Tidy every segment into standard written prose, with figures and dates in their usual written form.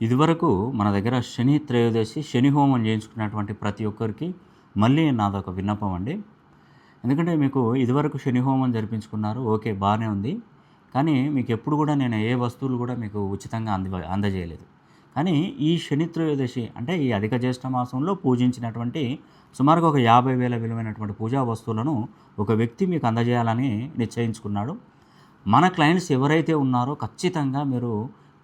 ఇదివరకు మన దగ్గర శని త్రయోదశి, శని హోమం చేయించుకున్నటువంటి ప్రతి ఒక్కరికి మళ్ళీ నాదొక విన్నపం అండి. ఎందుకంటే మీకు ఇదివరకు శని హోమం జరిపించుకున్నారు. ఓకే. బానే ఉంది. కానీ మీకెప్పుడు కూడా నేను ఏ వస్తువులు కూడా మీకు ఉచితంగా అందజేయలేదు. కానీ ఈ శని త్రయోదశి అంటే ఈ అధిక జ్యేష్ఠ మాసంలో పూజించినటువంటి సుమారుగా ఒక 50,000 విలువైనటువంటి పూజా వస్తువులను ఒక వ్యక్తి మీకు అందజేయాలని నిశ్చయించుకున్నాడు. మన క్లయింట్స్ ఎవరైతే ఉన్నారో ఖచ్చితంగా మీరు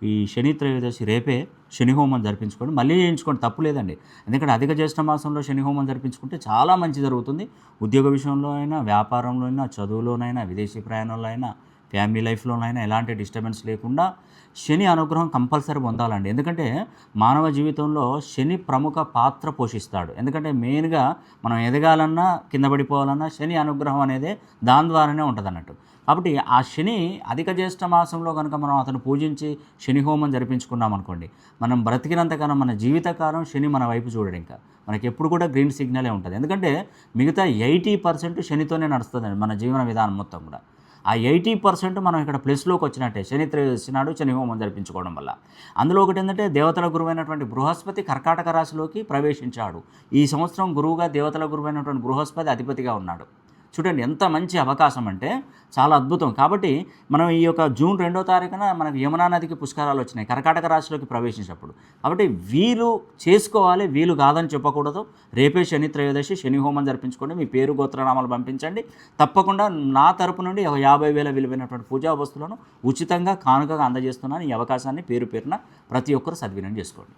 ఈ శని త్రయోదశి రేపే శని హోమం జరిపించుకోండి. మళ్ళీ చేయించుకోండి, తప్పు లేదండి. ఎందుకంటే అధిక జ్యేష్ఠ మాసంలో శని హోమం జరిపించుకుంటే చాలా మంచి జరుగుతుంది. ఉద్యోగ విషయంలో అయినా, వ్యాపారంలో అయినా, చదువులోనైనా, విదేశీ ప్రయాణంలో అయినా, ఫ్యామిలీ లైఫ్‌లోనైనా ఎలాంటి డిస్టర్బెన్స్ లేకుండా శని అనుగ్రహం కంపల్సరీ పొందాలండి. ఎందుకంటే మానవ జీవితంలో శని ప్రముఖ పాత్ర పోషిస్తాడు. ఎందుకంటే మెయిన్‌గా మనం ఎదగాలన్నా, కింద పడిపోవాలన్నా శని అనుగ్రహం అనేదే దాని ద్వారానే ఉంటదన్నట్టు. కాబట్టి ఆ శని అధిక జ్యేష్ఠ మాసంలో గనుక మనం అతను పూజించి శని హోమం జరిపించుకున్నామనుకోండి, మనం బ్రతికినంతకాలం మన జీవితకాలం శని మన వైపు చూడడింకా. మనకెప్పుడు కూడా గ్రీన్ సిగ్నలే ఉంటది. ఎందుకంటే మిగతా 80% శనితోనే నడుస్తదండి మన జీవన విధానం మొత్తం కూడా. ఆ 80% మనం ఇక్కడ ప్లస్‌లోకి వచ్చినట్టే శని త్రయోదశి నాడు శని హోమం జరిపించుకోవడం వల్ల. అందులో ఒకటేందంటే దేవతల గురువైనటువంటి బృహస్పతి కర్కాటక రాశిలోకి ప్రవేశించాడు. ఈ సంవత్సరం గురువుగా దేవతల గురువైనటువంటి బృహస్పతి అధిపతిగా ఉన్నాడు. చూడండి ఎంత మంచి అవకాశం అంటే చాలా అద్భుతం. కాబట్టి మనం ఈ యొక్క జూన్ 2వ తారీఖున మనకు యమునా నదికి పుష్కరాలు వచ్చినాయి కర్కాటక రాశిలోకి ప్రవేశించినప్పుడు. కాబట్టి వీలు చేసుకోవాలి, వీలు కాదని చెప్పకూడదు. రేపే శని త్రయోదశి, శని హోమం జరిపించుకోండి. మీ పేరు గోత్రనామాలు పంపించండి. తప్పకుండా నా తరపు నుండి 50,000 విలువైనటువంటి పూజా వస్తువులను ఉచితంగా కానుకగా అందజేస్తున్నాను. ఈ అవకాశాన్ని పేరు పేరున ప్రతి ఒక్కరు సద్వినియోగం చేసుకోండి.